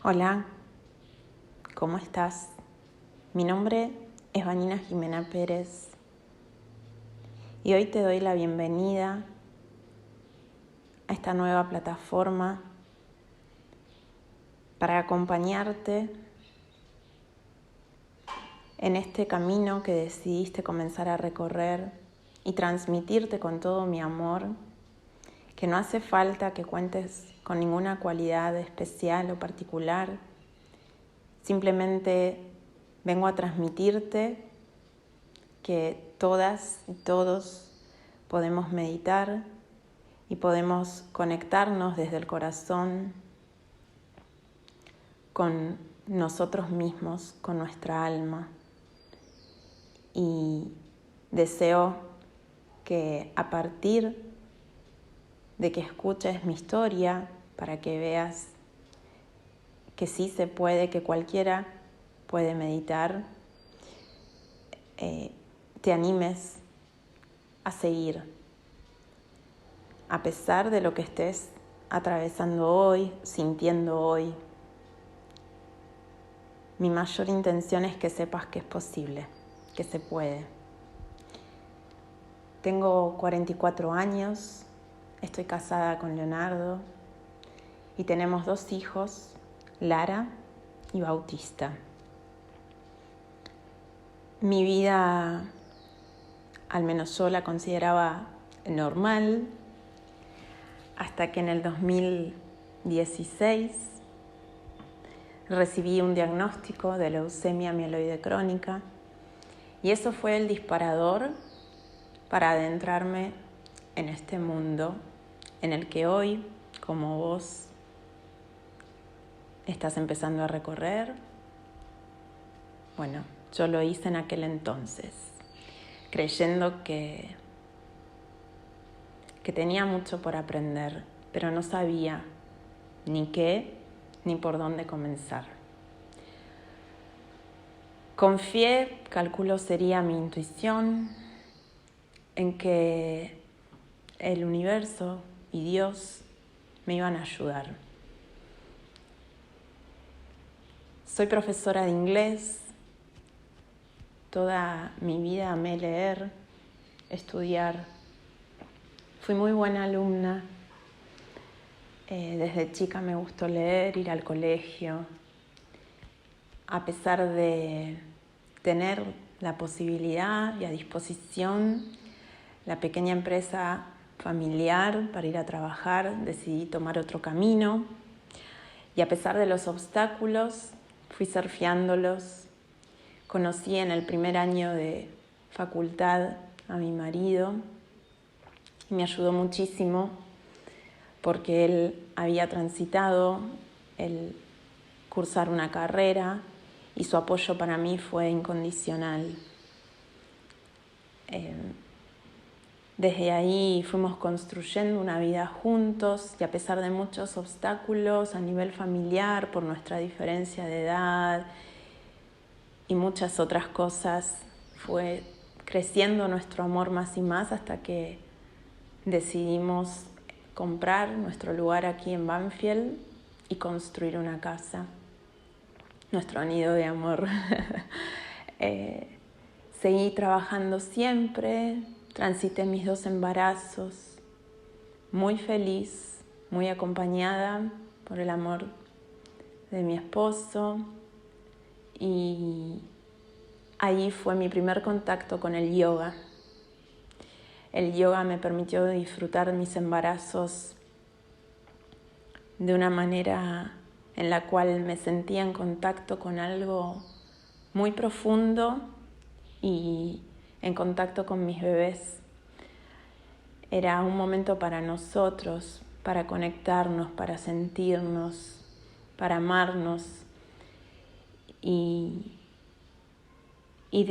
Hola, ¿cómo estás? Mi nombre es Vanina Jimena Pérez y hoy te doy la bienvenida a esta nueva plataforma para acompañarte en este camino que decidiste comenzar a recorrer y transmitirte con todo mi amor, que no hace falta que cuentes con ninguna cualidad especial o particular. Simplemente vengo a transmitirte que todas y todos podemos meditar y podemos conectarnos desde el corazón con nosotros mismos, con nuestra alma. Y deseo que a partir de que escuches mi historia, para que veas que sí se puede, que cualquiera puede meditar, te animes a seguir. A pesar de lo que estés atravesando hoy, sintiendo hoy, mi mayor intención es que sepas que es posible, que se puede. Tengo 44 años, estoy casada con Leonardo y tenemos 2 hijos, Lara y Bautista. Mi vida, al menos yo la consideraba normal, hasta que en el 2016 recibí un diagnóstico de leucemia mieloide crónica y eso fue el disparador para adentrarme en este mundo en el que hoy, como vos, estás empezando a recorrer. Bueno, yo lo hice en aquel entonces, creyendo que tenía mucho por aprender, pero no sabía ni qué ni por dónde comenzar. Confié, calculo sería mi intuición, en que el universo y Dios me iban a ayudar. Soy profesora de inglés, toda mi vida amé leer, estudiar. Fui muy buena alumna, desde chica me gustó leer, ir al colegio. A pesar de tener la posibilidad y a disposición la pequeña empresa familiar para ir a trabajar, decidí tomar otro camino. Y a pesar de los obstáculos, fui surfeándolos. Conocí en el primer año de facultad a mi marido y me ayudó muchísimo porque él había transitado el cursar una carrera y su apoyo para mí fue incondicional. Desde ahí fuimos construyendo una vida juntos y a pesar de muchos obstáculos a nivel familiar, por nuestra diferencia de edad y muchas otras cosas, fue creciendo nuestro amor más y más hasta que decidimos comprar nuestro lugar aquí en Banfield y construir una casa, nuestro nido de amor. Seguí trabajando siempre, transité mis 2 embarazos, muy feliz, muy acompañada por el amor de mi esposo, y ahí fue mi primer contacto con el yoga. El yoga me permitió disfrutar mis embarazos de una manera en la cual me sentía en contacto con algo muy profundo y en contacto con mis bebés. Era un momento para nosotros, para conectarnos, para sentirnos, para amarnos. Y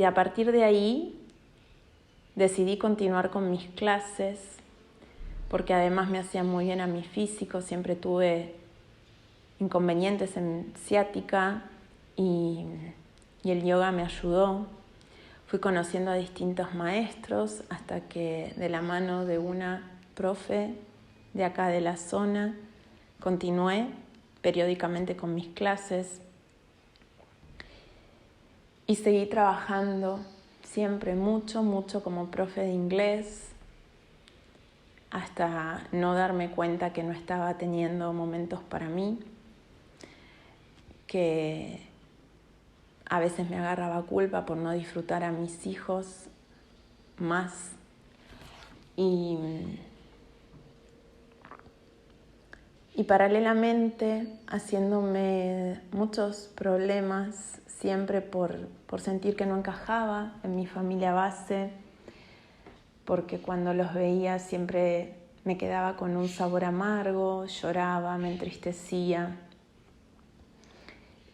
a partir de ahí decidí continuar con mis clases, porque además me hacía muy bien a mi físico. Siempre tuve inconvenientes en ciática y el yoga me ayudó. Fui conociendo a distintos maestros hasta que de la mano de una profe de acá de la zona continué, periódicamente con mis clases y seguí trabajando siempre mucho como profe de inglés hasta no darme cuenta que no estaba teniendo momentos para mí, que a veces me agarraba culpa por no disfrutar a mis hijos más y paralelamente haciéndome muchos problemas siempre por sentir que no encajaba en mi familia base, porque cuando los veía siempre me quedaba con un sabor amargo, lloraba, me entristecía.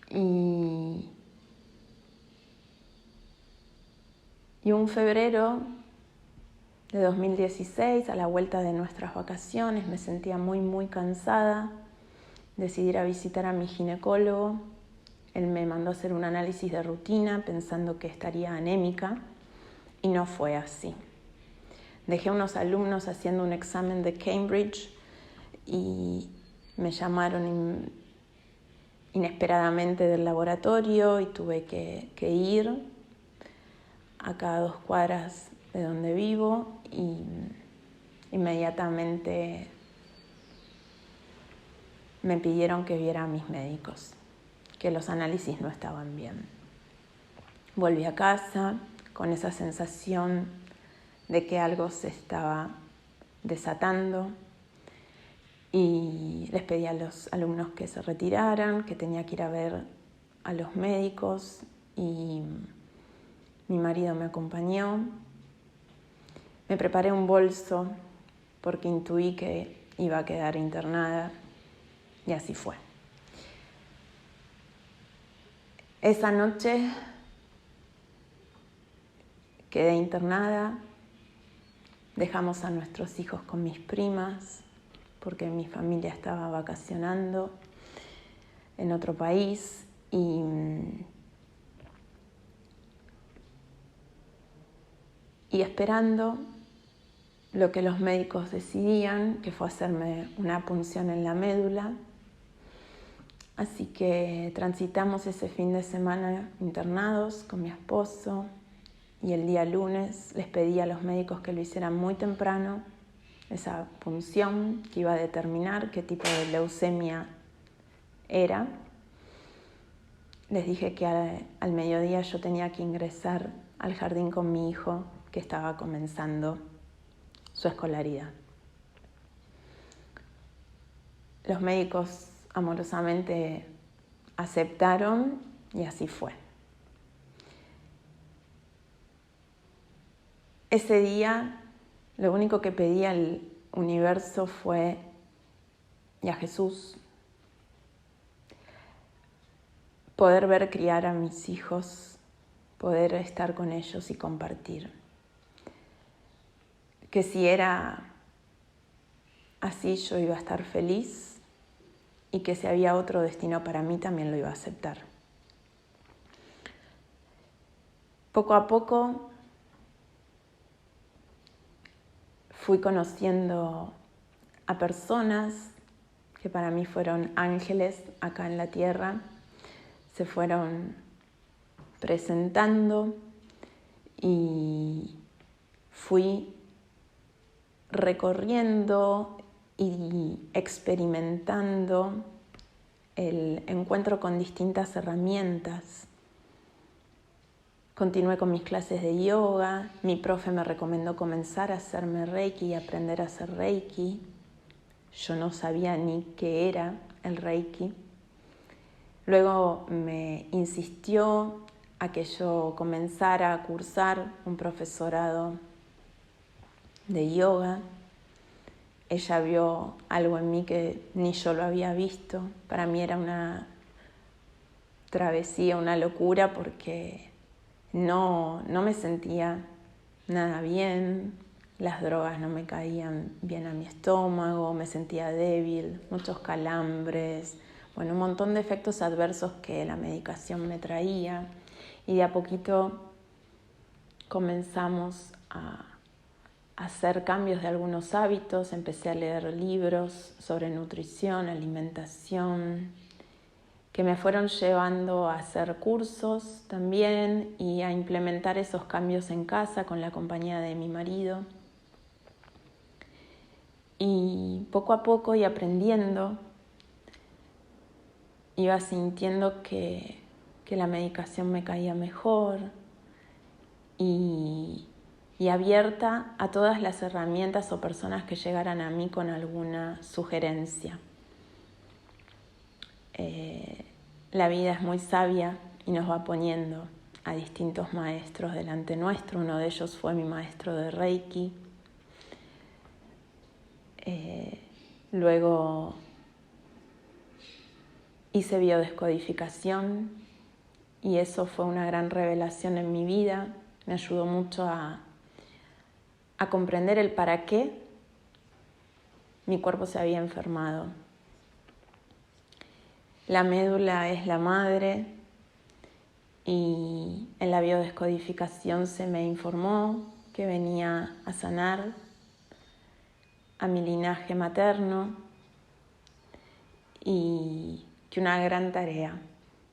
Y un febrero de 2016, a la vuelta de nuestras vacaciones, me sentía muy cansada. Decidí ir a visitar a mi ginecólogo. Él me mandó a hacer un análisis de rutina pensando que estaría anémica y no fue así. Dejé a unos alumnos haciendo un examen de Cambridge y me llamaron inesperadamente del laboratorio y tuve que ir acá a 2 cuadras de donde vivo y inmediatamente me pidieron que viera a mis médicos, que los análisis no estaban bien. Volví a casa con esa sensación de que algo se estaba desatando y les pedí a los alumnos que se retiraran, que tenía que ir a ver a los médicos y mi marido me acompañó. Me preparé un bolso porque intuí que iba a quedar internada y así fue. Esa noche quedé internada, dejamos a nuestros hijos con mis primas porque mi familia estaba vacacionando en otro país y esperando lo que los médicos decidían, que fue hacerme una punción en la médula. Así que transitamos ese fin de semana internados con mi esposo y el día lunes les pedí a los médicos que lo hicieran muy temprano, esa punción que iba a determinar qué tipo de leucemia era. Les dije que al mediodía yo tenía que ingresar al jardín con mi hijo que estaba comenzando su escolaridad. Los médicos amorosamente aceptaron y así fue. Ese día lo único que pedí al universo fue y a Jesús poder ver criar a mis hijos, poder estar con ellos y compartir. Que si era así yo iba a estar feliz y que si había otro destino para mí también lo iba a aceptar. Poco a poco fui conociendo a personas que para mí fueron ángeles acá en la tierra, se fueron presentando y fui recorriendo y experimentando el encuentro con distintas herramientas. Continué con mis clases de yoga, mi profe me recomendó comenzar a hacerme Reiki y aprender a hacer Reiki. Yo no sabía ni qué era el Reiki. Luego me insistió a que yo comenzara a cursar un profesorado de yoga. Ella vio algo en mí que ni yo lo había visto. Para mí era una travesía, una locura, porque no me sentía nada bien. Las drogas no me caían bien a mi estómago, me sentía débil, muchos calambres, un montón de efectos adversos que la medicación me traía. Y de a poquito comenzamos a hacer cambios de algunos hábitos. Empecé a leer libros sobre nutrición, alimentación, que me fueron llevando a hacer cursos también y a implementar esos cambios en casa con la compañía de mi marido. Y poco a poco y aprendiendo, iba sintiendo que la medicación me caía mejor y abierta a todas las herramientas o personas que llegaran a mí con alguna sugerencia. La vida es muy sabia y nos va poniendo a distintos maestros delante nuestro. Uno de ellos fue mi maestro de Reiki. Luego hice biodescodificación y eso fue una gran revelación en mi vida. Me ayudó mucho a comprender el para qué mi cuerpo se había enfermado. La médula es la madre y en la biodescodificación se me informó que venía a sanar a mi linaje materno y que una gran tarea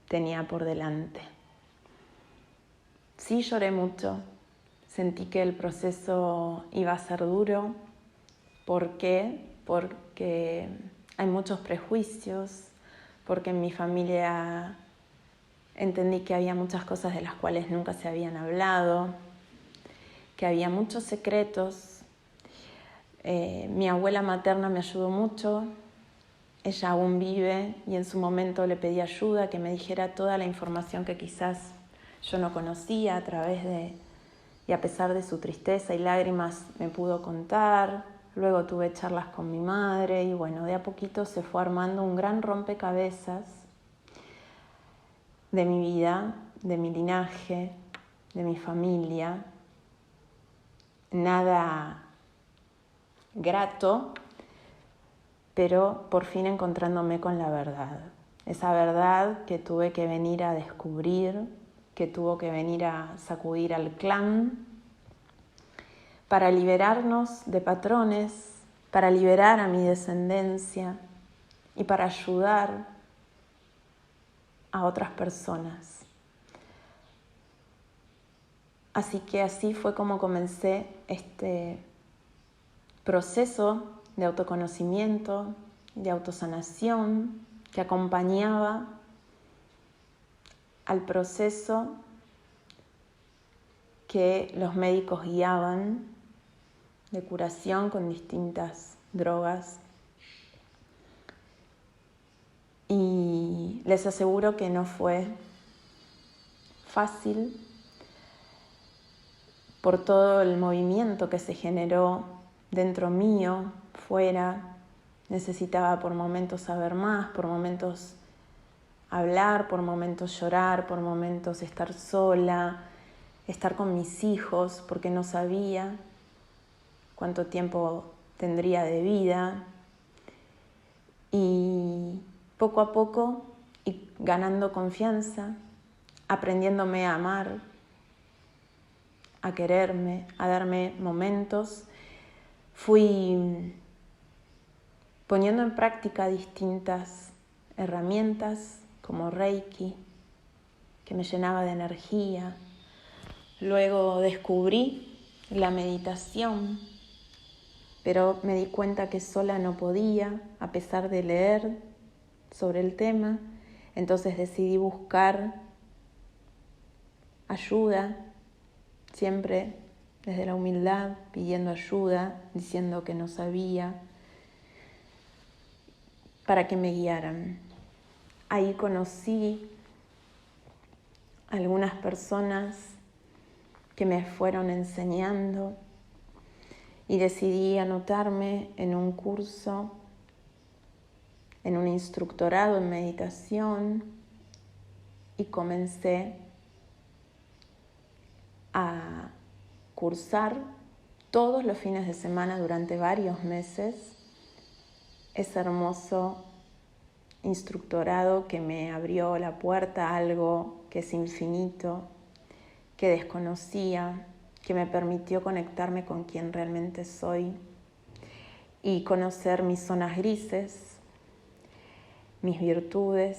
tenía por delante. Sí lloré mucho, sentí que el proceso iba a ser duro. ¿Por qué? Porque hay muchos prejuicios, porque en mi familia entendí que había muchas cosas de las cuales nunca se habían hablado, que había muchos secretos. Mi abuela materna me ayudó mucho, ella aún vive y en su momento le pedí ayuda, que me dijera toda la información que quizás yo no conocía a través de, y a pesar de su tristeza y lágrimas me pudo contar. Luego tuve charlas con mi madre y bueno, de a poquito se fue armando un gran rompecabezas de mi vida, de mi linaje, de mi familia. Nada grato, pero por fin encontrándome con la verdad. Esa verdad que tuve que venir a descubrir, que tuvo que venir a sacudir al clan para liberarnos de patrones, para liberar a mi descendencia y para ayudar a otras personas. Así que así fue como comencé este proceso de autoconocimiento, de autosanación, que acompañaba al proceso que los médicos guiaban de curación con distintas drogas. Y les aseguro que no fue fácil por todo el movimiento que se generó dentro mío, fuera. Necesitaba por momentos saber más, por momentos hablar, por momentos llorar, por momentos estar sola, estar con mis hijos, porque no sabía cuánto tiempo tendría de vida. Y poco a poco, y ganando confianza, aprendiéndome a amar, a quererme, a darme momentos, fui poniendo en práctica distintas herramientas como Reiki, que me llenaba de energía. Luego descubrí la meditación, pero me di cuenta que sola no podía, a pesar de leer sobre el tema. Entonces decidí buscar ayuda, siempre desde la humildad, pidiendo ayuda, diciendo que no sabía, para que me guiaran. Ahí conocí algunas personas que me fueron enseñando y decidí anotarme en un curso, en un instructorado en meditación, y comencé a cursar todos los fines de semana durante varios meses ese hermoso instructorado que me abrió la puerta a algo que es infinito, que desconocía, que me permitió conectarme con quien realmente soy y conocer mis zonas grises, mis virtudes,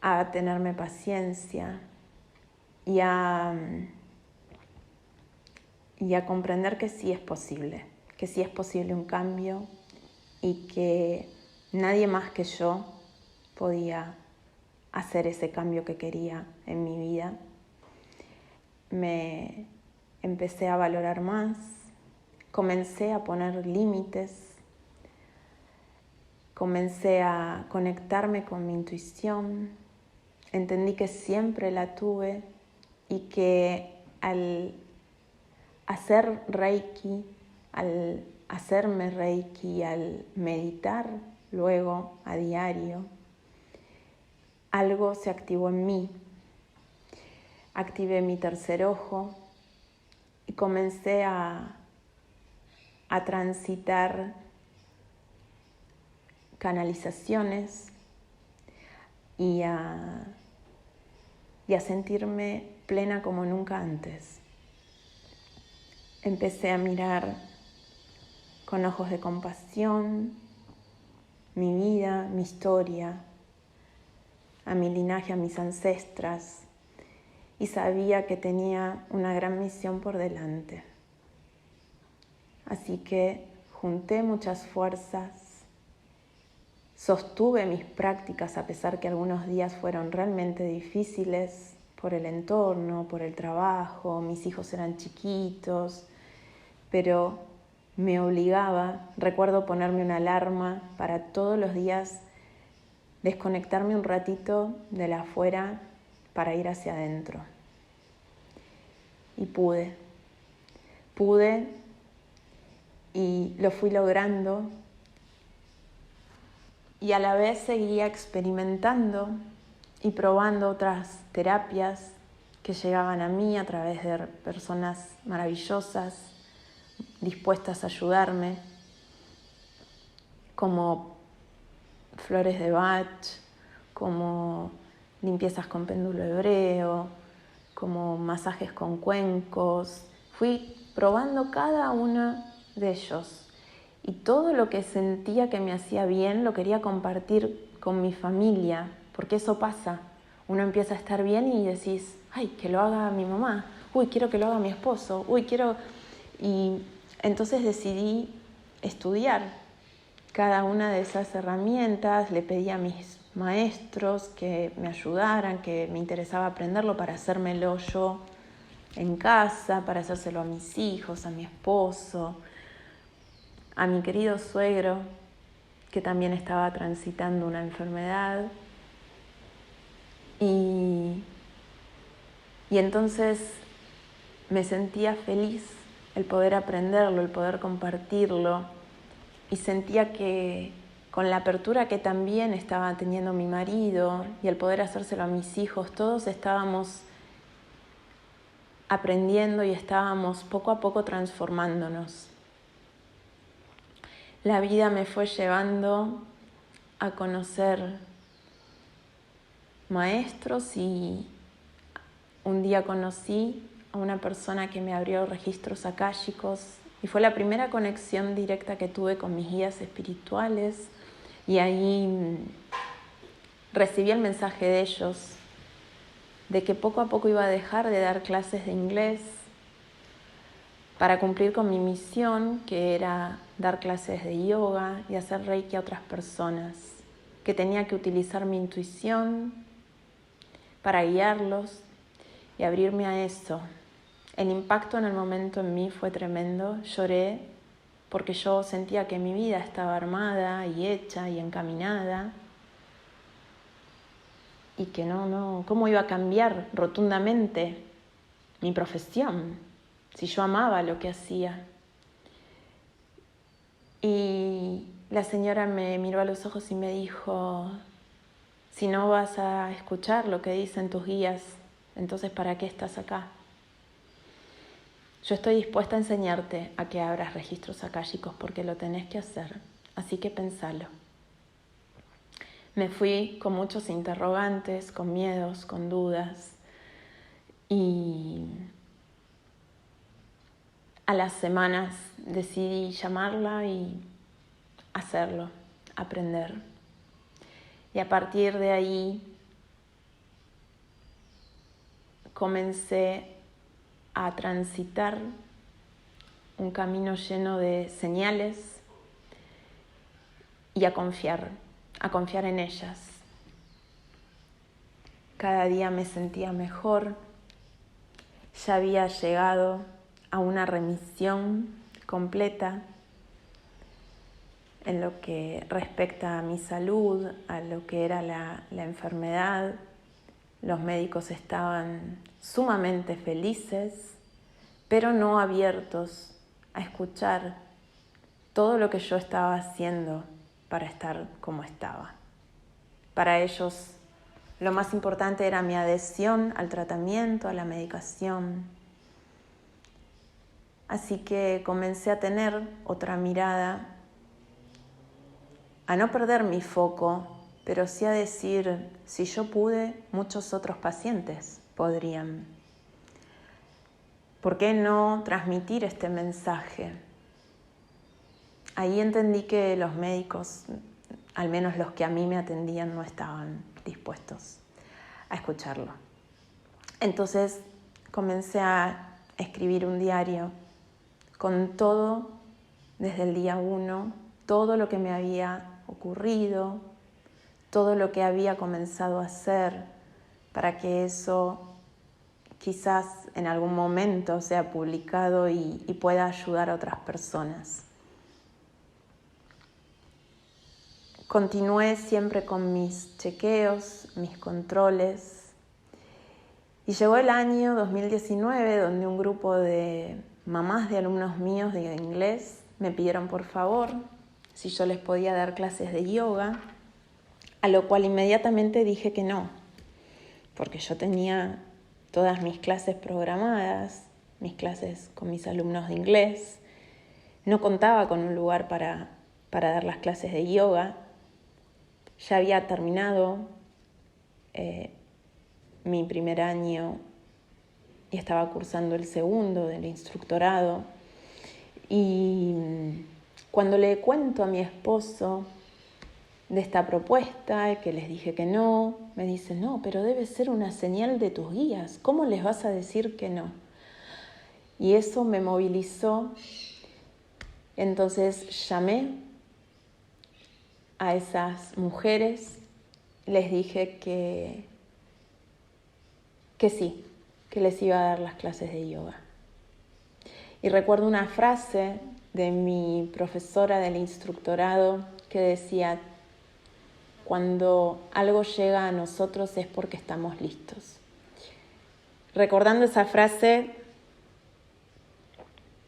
a tenerme paciencia y a comprender que sí es posible un cambio y que nadie más que yo podía hacer ese cambio que quería en mi vida. Me empecé a valorar más, comencé a poner límites, comencé a conectarme con mi intuición, entendí que siempre la tuve y que al hacer Reiki, al hacerme Reiki, al meditar luego a diario, algo se activó en mí. Activé mi tercer ojo y comencé a transitar canalizaciones y a sentirme plena como nunca antes. Empecé a mirar con ojos de compasión mi vida, mi historia, a mi linaje, a mis ancestras, y sabía que tenía una gran misión por delante. Así que junté muchas fuerzas, sostuve mis prácticas a pesar que algunos días fueron realmente difíciles por el entorno, por el trabajo, mis hijos eran chiquitos, pero me obligaba, recuerdo ponerme una alarma para todos los días desconectarme un ratito de la afuera para ir hacia adentro. Y pude y lo fui logrando y a la vez seguía experimentando y probando otras terapias que llegaban a mí a través de personas maravillosas, dispuestas a ayudarme, como flores de Bach, como limpiezas con péndulo hebreo, como masajes con cuencos. Fui probando cada uno de ellos y todo lo que sentía que me hacía bien lo quería compartir con mi familia, porque eso pasa. Uno empieza a estar bien y decís, ay, que lo haga mi mamá, uy, quiero que lo haga mi esposo, uy, quiero... Y entonces decidí estudiar cada una de esas herramientas, le pedí a mis maestros que me ayudaran, que me interesaba aprenderlo para hacérmelo yo en casa, para hacérselo a mis hijos, a mi esposo, a mi querido suegro, que también estaba transitando una enfermedad. Y entonces me sentía feliz el poder aprenderlo, el poder compartirlo, y sentía que con la apertura que también estaba teniendo mi marido y el poder hacérselo a mis hijos, todos estábamos aprendiendo y estábamos poco a poco transformándonos. La vida me fue llevando a conocer maestros y un día conocí a una persona que me abrió registros akáshicos y fue la primera conexión directa que tuve con mis guías espirituales, y ahí recibí el mensaje de ellos de que poco a poco iba a dejar de dar clases de inglés para cumplir con mi misión, que era dar clases de yoga y hacer reiki a otras personas, que tenía que utilizar mi intuición para guiarlos y abrirme a eso. El impacto en el momento en mí fue tremendo. Lloré porque yo sentía que mi vida estaba armada y hecha y encaminada, y que ¿cómo iba a cambiar rotundamente mi profesión si yo amaba lo que hacía? Y la señora me miró a los ojos y me dijo, si no vas a escuchar lo que dicen tus guías, entonces ¿para qué estás acá? Yo estoy dispuesta a enseñarte a que abras registros akáshicos porque lo tenés que hacer, así que pensalo. Me fui con muchos interrogantes, con miedos, con dudas, y a las semanas decidí llamarla y hacerlo, aprender. Y a partir de ahí comencé a transitar un camino lleno de señales y a confiar en ellas. Cada día me sentía mejor, ya había llegado a una remisión completa en lo que respecta a mi salud, a lo que era la enfermedad. Los médicos estaban sumamente felices, pero no abiertos a escuchar todo lo que yo estaba haciendo para estar como estaba. Para ellos, lo más importante era mi adhesión al tratamiento, a la medicación. Así que comencé a tener otra mirada, a no perder mi foco, pero sí a decir, si yo pude, muchos otros pacientes podrían. ¿Por qué no transmitir este mensaje? Ahí entendí que los médicos, al menos los que a mí me atendían, no estaban dispuestos a escucharlo. Entonces comencé a escribir un diario con todo, desde el día 1, todo lo que me había ocurrido, todo lo que había comenzado a hacer para que eso quizás en algún momento sea publicado y pueda ayudar a otras personas. Continué siempre con mis chequeos, mis controles, y llegó el año 2019 donde un grupo de mamás de alumnos míos de inglés me pidieron por favor si yo les podía dar clases de yoga, a lo cual inmediatamente dije que no, porque yo tenía todas mis clases programadas, mis clases con mis alumnos de inglés, no contaba con un lugar para dar las clases de yoga. Ya había terminado mi primer año y estaba cursando el segundo del instructorado. Y cuando le cuento a mi esposo de esta propuesta, que les dije que no, me dice, no, pero debe ser una señal de tus guías. ¿Cómo les vas a decir que no? Y eso me movilizó. Entonces llamé a esas mujeres, les dije que sí, que les iba a dar las clases de yoga. Y recuerdo una frase de mi profesora del instructorado que decía, cuando algo llega a nosotros es porque estamos listos. Recordando esa frase,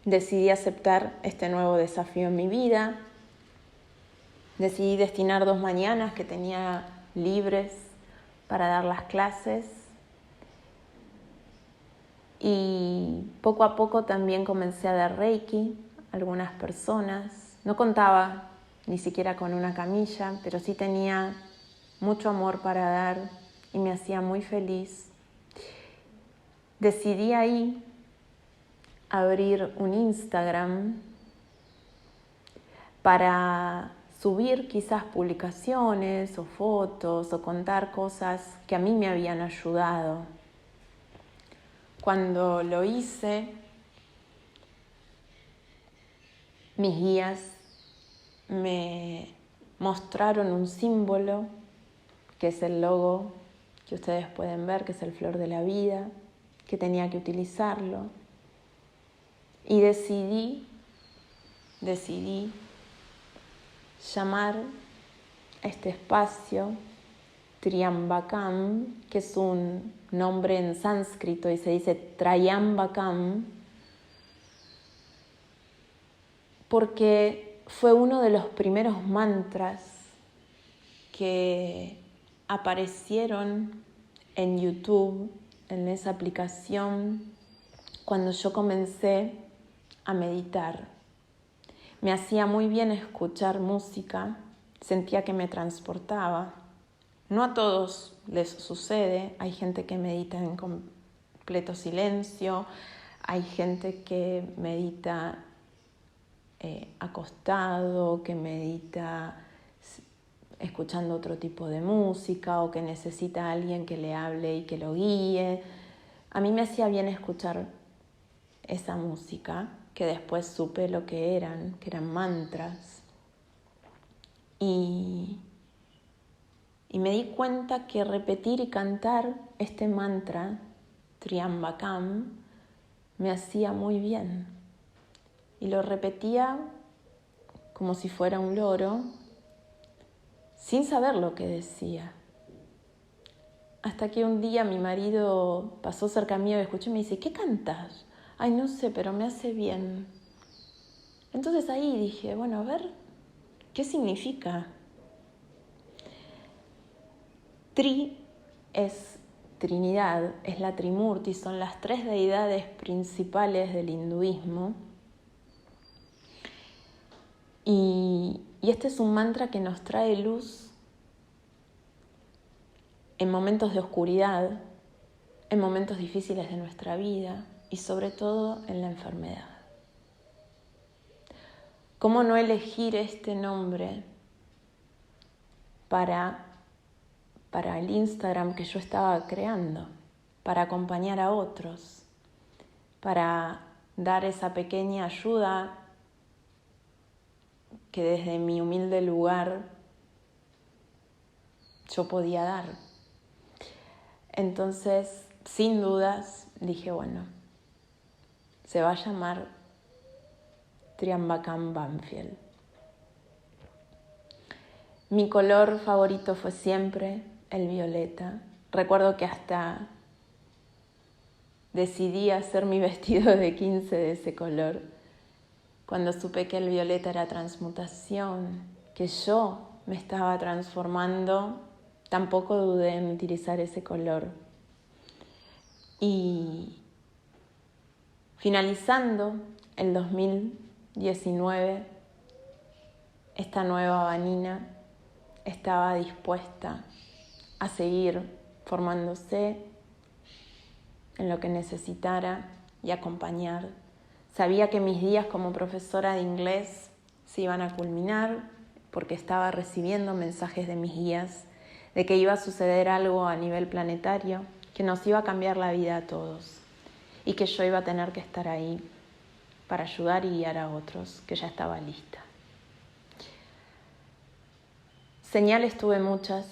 decidí aceptar este nuevo desafío en mi vida. Decidí destinar 2 mañanas que tenía libres para dar las clases. Y poco a poco también comencé a dar Reiki a algunas personas. No contaba ni siquiera con una camilla, pero sí tenía mucho amor para dar y me hacía muy feliz. Decidí ahí abrir un Instagram para subir quizás publicaciones o fotos o contar cosas que a mí me habían ayudado. Cuando lo hice, mis guías me mostraron un símbolo, que es el logo que ustedes pueden ver, que es el flor de la vida, que tenía que utilizarlo. Y decidí llamar a este espacio Triambakam, que es un nombre en sánscrito y se dice Trayambakam, porque fue uno de los primeros mantras que aparecieron en YouTube, en esa aplicación, cuando yo comencé a meditar. Me hacía muy bien escuchar música, sentía que me transportaba. No a todos les sucede, hay gente que medita en completo silencio, hay gente que medita acostado, que medita escuchando otro tipo de música o que necesita a alguien que le hable y que lo guíe. A mí me hacía bien escuchar esa música, que después supe lo que eran mantras. Y me di cuenta que repetir y cantar este mantra, Triambakam, me hacía muy bien. Y lo repetía como si fuera un loro, sin saber lo que decía. Hasta que un día mi marido pasó cerca mío y escuchó y me dice, ¿qué cantas? Ay, no sé, pero me hace bien. Entonces ahí dije, bueno, a ver, ¿qué significa? Tri es Trinidad, es la Trimurti, son las 3 deidades principales del hinduismo. Y este es un mantra que nos trae luz en momentos de oscuridad, en momentos difíciles de nuestra vida y sobre todo en la enfermedad. ¿Cómo no elegir este nombre para el Instagram que yo estaba creando, para acompañar a otros, para dar esa pequeña ayuda que desde mi humilde lugar yo podía dar? Entonces, sin dudas, dije, bueno, se va a llamar Triambakam Banfield. Mi color favorito fue siempre el violeta. Recuerdo que hasta decidí hacer mi vestido de 15 de ese color. Cuando supe que el violeta era transmutación, que yo me estaba transformando, tampoco dudé en utilizar ese color. Y finalizando el 2019, esta nueva Vanina estaba dispuesta a seguir formándose en lo que necesitara y acompañar. Sabía que mis días como profesora de inglés se iban a culminar porque estaba recibiendo mensajes de mis guías de que iba a suceder algo a nivel planetario que nos iba a cambiar la vida a todos y que yo iba a tener que estar ahí para ayudar y guiar a otros, que ya estaba lista. Señales tuve muchas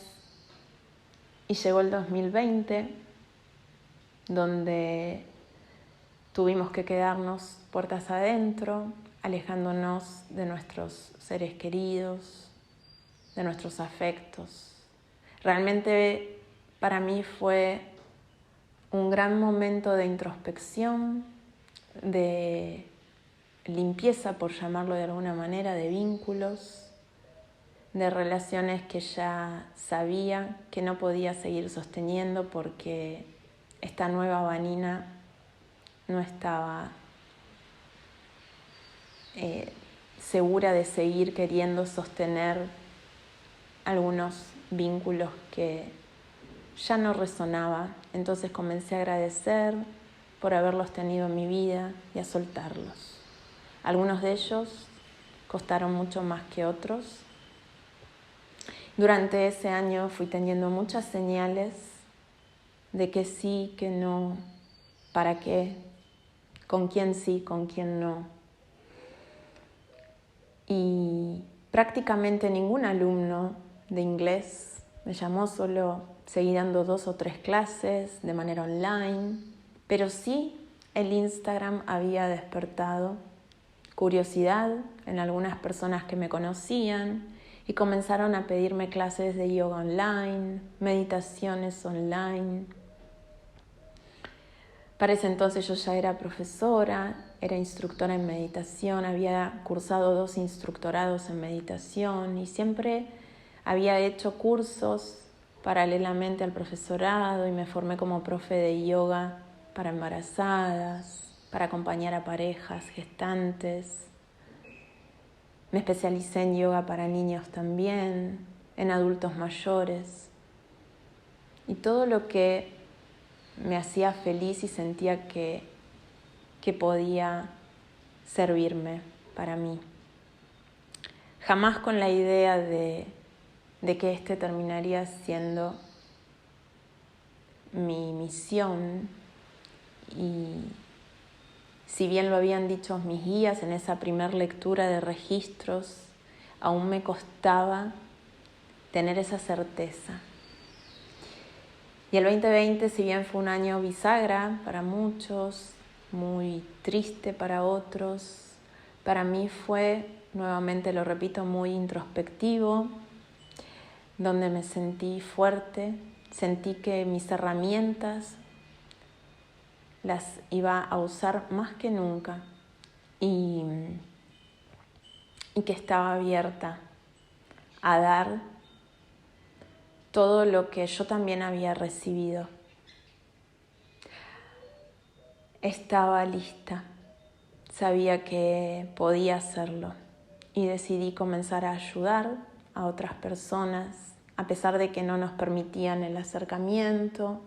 y llegó el 2020, donde tuvimos que quedarnos puertas adentro, alejándonos de nuestros seres queridos, de nuestros afectos. Realmente para mí fue un gran momento de introspección, de limpieza, por llamarlo de alguna manera, de vínculos, de relaciones que ya sabía que no podía seguir sosteniendo porque esta nueva Vanina no estaba segura de seguir queriendo sostener algunos vínculos que ya no resonaba. Entonces comencé a agradecer por haberlos tenido en mi vida y a soltarlos. Algunos de ellos costaron mucho más que otros. Durante ese año fui teniendo muchas señales de que sí, que no, para qué, con quién sí, con quién no. Y prácticamente ningún alumno de inglés me llamó, solo seguí dando 2 o 3 clases de manera online, pero sí el Instagram había despertado curiosidad en algunas personas que me conocían y comenzaron a pedirme clases de yoga online, meditaciones online. Para ese entonces yo ya era profesora, era instructora en meditación, había cursado 2 instructorados en meditación y siempre había hecho cursos paralelamente al profesorado y me formé como profe de yoga para embarazadas, para acompañar a parejas gestantes. Me especialicé en yoga para niños también, en adultos mayores. Y todo lo que me hacía feliz y sentía que podía servirme para mí. Jamás con la idea de que este terminaría siendo mi misión y si bien lo habían dicho mis guías en esa primera lectura de registros, aún me costaba tener esa certeza. Y el 2020, si bien fue un año bisagra para muchos, muy triste para otros, para mí fue, nuevamente lo repito, muy introspectivo, donde me sentí fuerte, sentí que mis herramientas las iba a usar más que nunca y que estaba abierta a dar todo lo que yo también había recibido. Estaba lista, sabía que podía hacerlo y decidí comenzar a ayudar a otras personas, a pesar de que no nos permitían el acercamiento,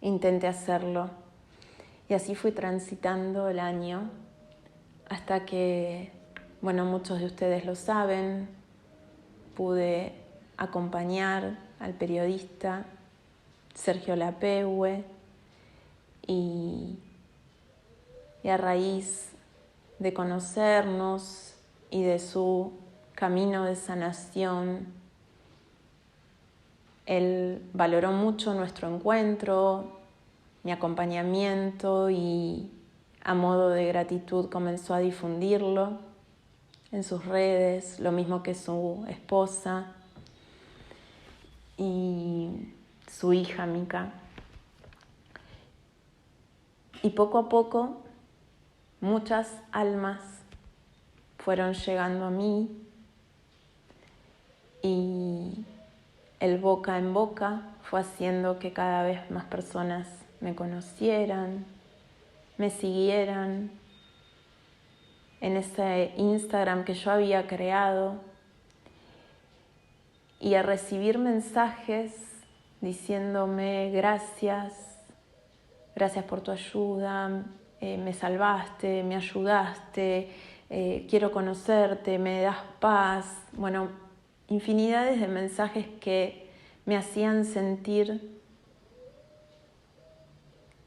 intenté hacerlo y así fui transitando el año hasta que, bueno, muchos de ustedes lo saben, pude acompañar al periodista Sergio Lapegue y a raíz de conocernos y de su camino de sanación, él valoró mucho nuestro encuentro, mi acompañamiento y a modo de gratitud comenzó a difundirlo en sus redes, lo mismo que su esposa y su hija Mika. Y poco a poco muchas almas fueron llegando a mí y el boca en boca fue haciendo que cada vez más personas me conocieran, me siguieran en ese Instagram que yo había creado y a recibir mensajes diciéndome gracias por tu ayuda, me salvaste, me ayudaste, quiero conocerte, me das paz. Bueno, infinidades de mensajes que me hacían sentir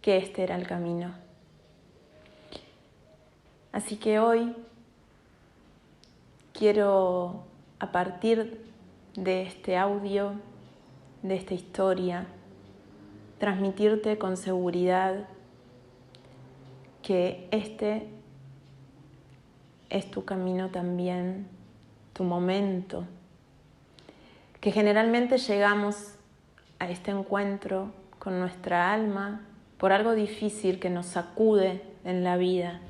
que este era el camino. Así que hoy quiero, a partir de este audio, de esta historia, transmitirte con seguridad que este es tu camino también, tu momento, que generalmente llegamos a este encuentro con nuestra alma por algo difícil que nos sacude en la vida.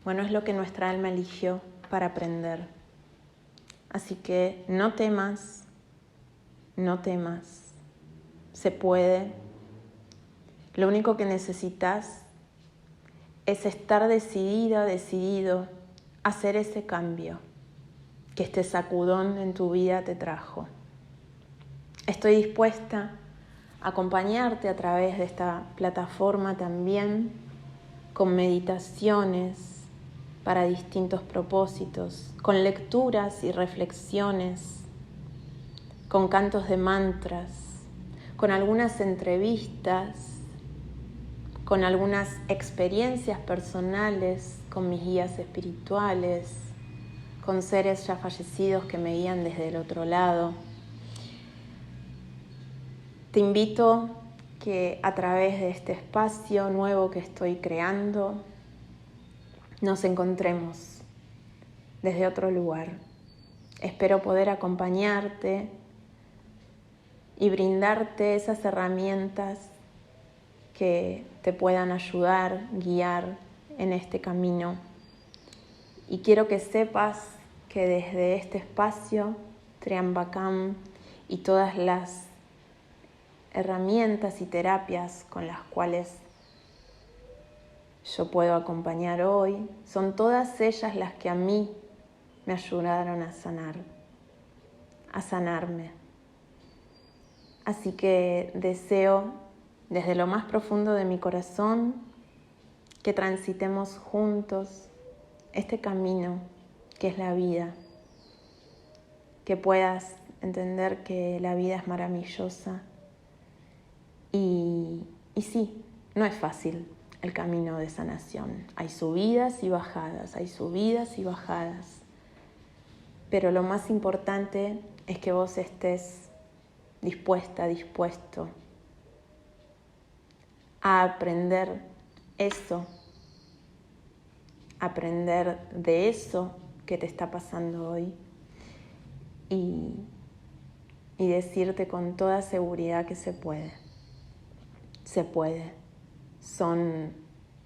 Bueno, es lo que nuestra alma eligió para aprender. Así que no temas, se puede. Lo único que necesitas es estar decidido a hacer ese cambio que este sacudón en tu vida te trajo. Estoy dispuesta a acompañarte a través de esta plataforma también con meditaciones para distintos propósitos, con lecturas y reflexiones, con cantos de mantras, con algunas entrevistas, con algunas experiencias personales, con mis guías espirituales, con seres ya fallecidos que me guían desde el otro lado. Te invito que a través de este espacio nuevo que estoy creando, nos encontremos desde otro lugar. Espero poder acompañarte y brindarte esas herramientas que te puedan ayudar, guiar en este camino. Y quiero que sepas que desde este espacio, Triambakam, y todas las herramientas y terapias con las cuales yo puedo acompañar hoy, son todas ellas las que a mí me ayudaron a sanar, a sanarme. Así que deseo desde lo más profundo de mi corazón que transitemos juntos este camino que es la vida, que puedas entender que la vida es maravillosa y sí, no es fácil el camino de sanación. Hay subidas y bajadas, hay subidas y bajadas. Pero lo más importante es que vos estés dispuesta, dispuesto a aprender eso, aprender de eso que te está pasando hoy y decirte con toda seguridad que se puede. Se puede. Son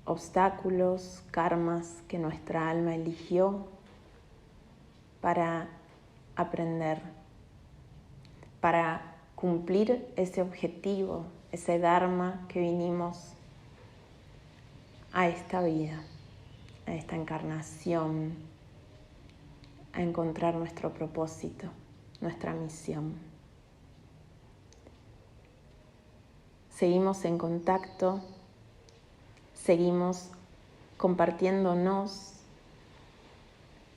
obstáculos, karmas que nuestra alma eligió para aprender, para cumplir ese objetivo, ese dharma que vinimos a esta vida, a esta encarnación, a encontrar nuestro propósito, nuestra misión. Seguimos en contacto, seguimos compartiéndonos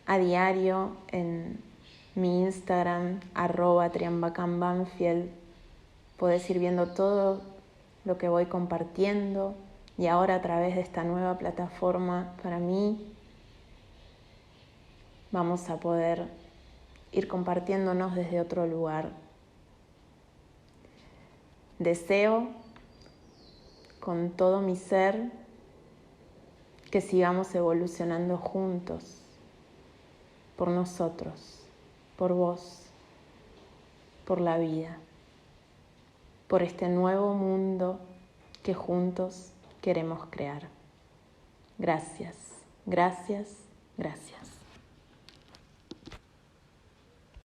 a diario en mi Instagram, @triambacanbanfield. Podés ir viendo todo lo que voy compartiendo y ahora a través de esta nueva plataforma para mí vamos a poder ir compartiéndonos desde otro lugar. Deseo con todo mi ser que sigamos evolucionando juntos, por nosotros, por vos, por la vida, por este nuevo mundo que juntos queremos crear. Gracias, gracias, gracias.